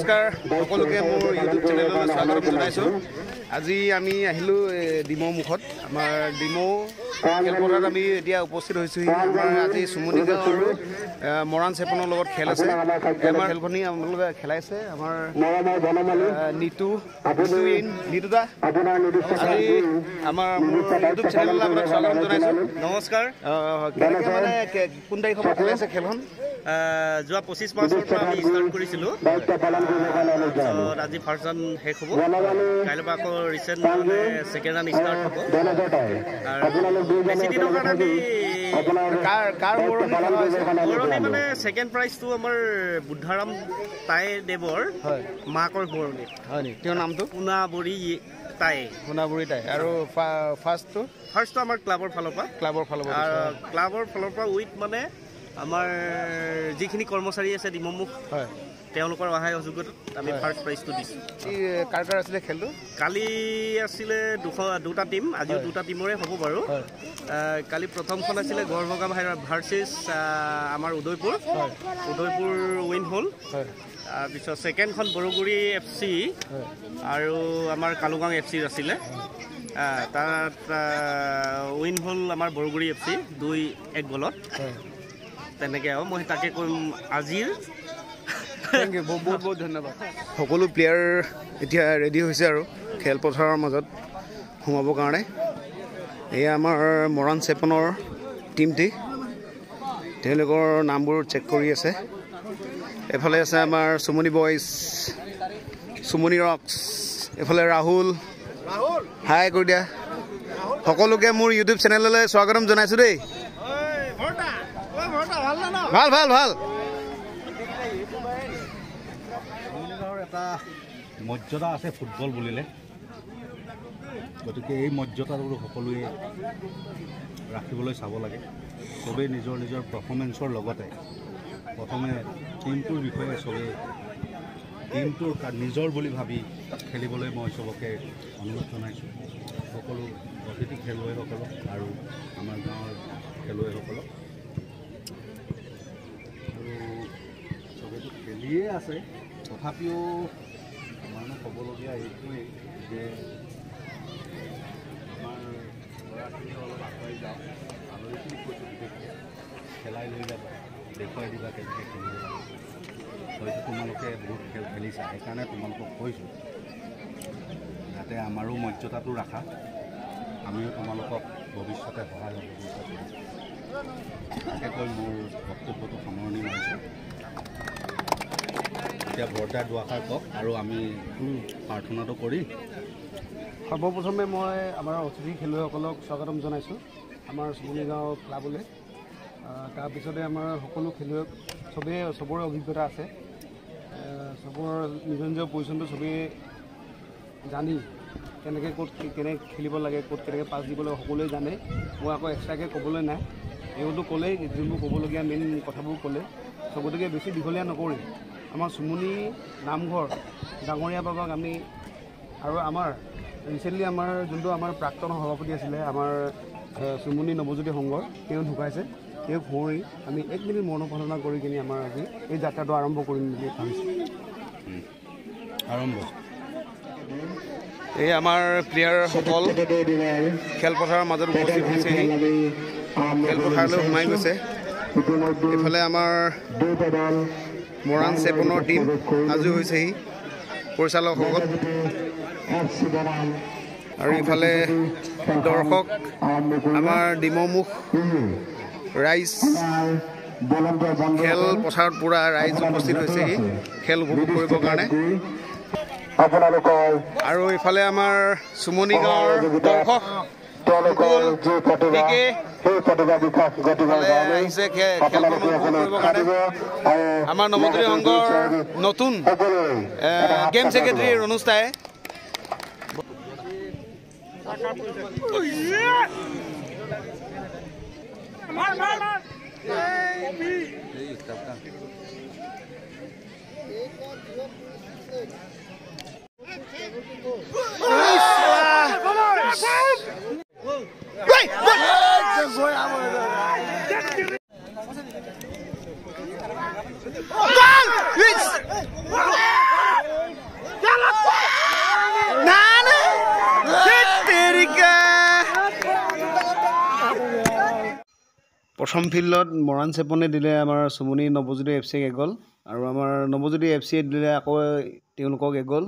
নমস্কাৰ সকলোকে মোৰ ইউটিউব চেনেললৈ স্বাগতম জনাইছোঁ। আজি আমি আহিলোঁ ডিমৌ মুখত। আমাৰ ডিমৌ খেলপথাৰত আমি এতিয়া উপস্থিত হৈছোঁহি। আমাৰ আজি চুমনি গাঁৱৰ মৰাণ চেপনৰ লগত খেল আছে। আমাৰ খেলখনি আপোনালোকে খেলাইছে আমাৰ নিতুদা। আজি আমাৰ ইউটিউব চেনেললৈ আপোনাক স্বাগতম জনাইছোঁ। নমস্কাৰ। কেনেকৈ মানে কোন তাৰিখৰ পৰা খেলাইছে খেলখন? যোৱা 25 মাৰ্চৰ পৰা আমি ষ্টাৰ্ট কৰিছিলোঁ। আজি ফাৰ্ষ্ট ৰান শেষ হ'ব। কাইলৈ পৰা আকৌ ৰিচেণ্ট মানে ছেকেণ্ড ৰান ষ্টাৰ্ট হ'ব। আৰু বেছি দিনৰ কাৰণে আমি বৰণি মানে ছেকেণ্ড প্ৰাইজটো আমাৰ বুদ্ধাৰাম তাই দেৱৰ মাকৰ বৰণি। হয় নেকি? তেওঁৰ নামটো সোণাবৰী তাই। সোণাবৰী তাই। আৰু ফাৰ্ষ্টটো আমাৰ ক্লাবৰ ফালৰ পৰা ক্লাবৰ ফালৰ পৰা উইথ মানে আমাৰ যিখিনি কৰ্মচাৰী আছে ডিমৌমুখ হয় তেওঁলোকৰ সহায় সহযোগত আমি ফাৰ্ষ্ট প্ৰাইজটো দিছোঁ। কাৰ আছিলে খেলটো? কালি আছিলে দুটা টিম, আজিও দুটা টিমৰে হ'ব বাৰু। কালি প্ৰথমখন আছিলে গড়ভগা ভাৰ্চেছ আমাৰ উদয়পুৰ উইন হ'ল। তাৰপিছত ছেকেণ্ডখন বৰগুৰি FC আৰু আমাৰ কালুগাং FC আছিলে। তাত উইন হ'ল আমাৰ বৰগুৰি FC 2-1 গলত। তেনেকৈ আৰু মই তাকে কৰিম আজিৰ। থেংক ইউ, বহুত বহুত ধন্যবাদ। সকলো প্লেয়াৰ এতিয়া ৰেডি হৈছে আৰু খেলপথাৰৰ মাজত সোমাবৰ কাৰণে। এয়া আমাৰ মৰাণ চেপনৰ টীমটি, তেওঁলোকৰ নামবোৰ চেক কৰি আছে। এফালে আছে আমাৰ চুমনি বইজ, চুমনি ৰক্স, এফালে ৰাহুল। হাই কৰি দিয়া। সকলোকে মোৰ ইউটিউব চেনেললৈ স্বাগতম জনাইছোঁ দেই। ভাল ভাল ভাল। এটা মৰ্যাদা আছে ফুটবল বুলিলে, গতিকে এই মৰ্যাদাটো সকলোৱে ৰাখিবলৈ চাব লাগে। চবেই নিজৰ নিজৰ পাৰফৰ্মেঞ্চৰ লগতে প্ৰথমে টিমটোৰ বিষয়ে চবেই টিমটোৰ নিজৰ বুলি ভাবি খেলিবলৈ মই চবকে অনুৰোধ জনাইছোঁ। সকলো অতিথি খেলুৱৈসকলক আৰু আমাৰ গাঁৱৰ খেলুৱৈসকলক। আৰু চবেইটো খেলিয়ে আছে, তথাপিও মানুহ ক'বলগীয়া এইটোৱেই যে আমাৰ ল'ৰাখিনি অলপ আগুৱাই যাওক। আলহীখিনি কৈছোঁ বিশেষকৈ খেলাই লৈ যাব, দেখুৱাই দিবা কেনেকৈ খেলিব লাগে। হয়তো তোমালোকে বহুত খেল খেলিছা, সেইকাৰণে তোমালোকক কৈছোঁ যাতে আমাৰো মৰ্যাদাটো ৰাখা, আমিও তোমালোকক ভৱিষ্যতে সহায় সহযোগিতা কৰিম। তাকে কৈ মোৰ বক্তব্যটো সামৰণি মাৰিছোঁ। এতিয়া বৰদাই দুআষাৰ কওক আৰু আমি প্ৰাৰ্থনাটো কৰি। সৰ্বপ্ৰথমে মই আমাৰ অতিথি খেলুৱৈসকলক স্বাগতম জনাইছোঁ আমাৰ চুমনি গাঁও ক্লাবলৈ। তাৰপিছতে আমাৰ সকলো খেলুৱৈ চবৰে অভিজ্ঞতা আছে, চবৰ নিজৰ নিজৰ পজিশ্যনটো চবেই জানি কেনেকৈ কেনেকৈ খেলিব লাগে, ক'ত কেনেকৈ পাছ দিব লাগে সকলোৱে জানে। মই আকৌ এক্সট্ৰাকৈ ক'বলৈ নাই, এইবোৰতো ক'লেই, যোনবোৰ ক'বলগীয়া মেইন কথাবোৰ ক'লে। গতিকে বেছি দীঘলীয়া নকৰি আমাৰ চুমনি নামঘৰ ডাঙৰীয়া বাবাক আমি আৰু আমাৰ ৰিচেণ্টলি আমাৰ যোনটো আমাৰ প্ৰাক্তন সভাপতি আছিলে আমাৰ চুমনি নৱজ্যোতি সংঘৰ, তেওঁ ঢুকাইছে। তেওঁক শুৱৰি আমি 1 মিনিট মৌন প্ৰাৰ্থনা কৰি কিনি আমাৰ আজি এই যাত্ৰাটো আৰম্ভ কৰিম বুলি ভাবিছোঁ। এই আমাৰ প্লেয়াৰসকল খেলপথাৰৰ মাজত উপস্থিত হৈছেহি, খেলপথাৰলৈ সোমাই গৈছে। এইফালে আমাৰ মৰাণ চেপনৰ টীম সাজু হৈছেহি পৰিচালকসকল, আৰু ইফালে দৰ্শক আমাৰ ডিমৌমুখ ৰাইজ খেলপথাৰত পূৰা ৰাইজ উপস্থিত হৈছেহি খেল উপভোগ কৰিবৰ কাৰণে। আৰু ইফালে আমাৰ চুমনি গাঁৱৰ দৰ্শক আহিছে খেল উপভোগ কৰিবৰ কাৰণে। আমাৰ নৱজ্যোতি সংঘৰ নতুন গেম ছেক্ৰেটাৰী ৰণোজ তাই। প্ৰথম ফিল্ডত মৰাণ চেপনে দিলে আমাৰ চুমনি নৱজ্যোতি FC এগল আৰু আমাৰ নৱজ্যোতি FC দিলে আকৌ তেওঁলোকক এগল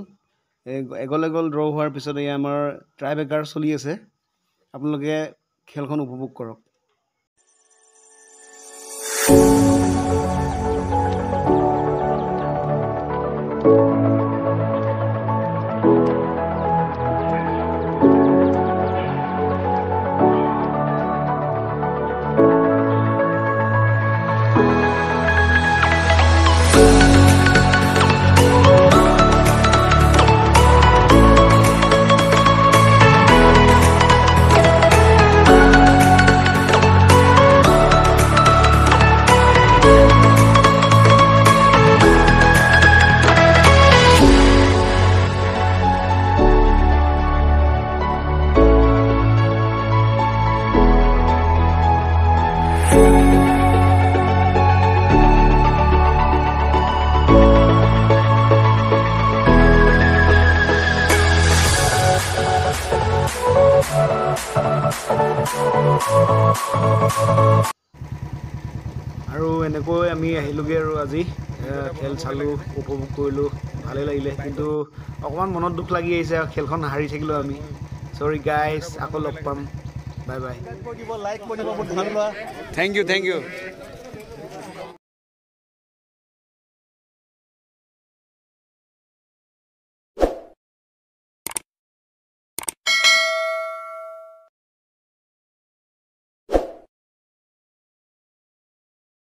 এগল ড্ৰ হোৱাৰ পিছত এই আমাৰ ট্ৰাই ব্ৰেকাৰ চলি আছে আপোনালোকে খেলখন উপভোগ কৰক আৰু এনেকৈ আমি আহিলোগে আৰু আজি খেল চালোঁ উপভোগ কৰিলোঁ ভালেই লাগিলে কিন্তু অকণমান মনত দুখ লাগি আহিছে খেলখন হাৰি থাকিলোঁ আমি সৰি গাইজ আকৌ লগ পাম বাই বাই থ্যাংক ইউ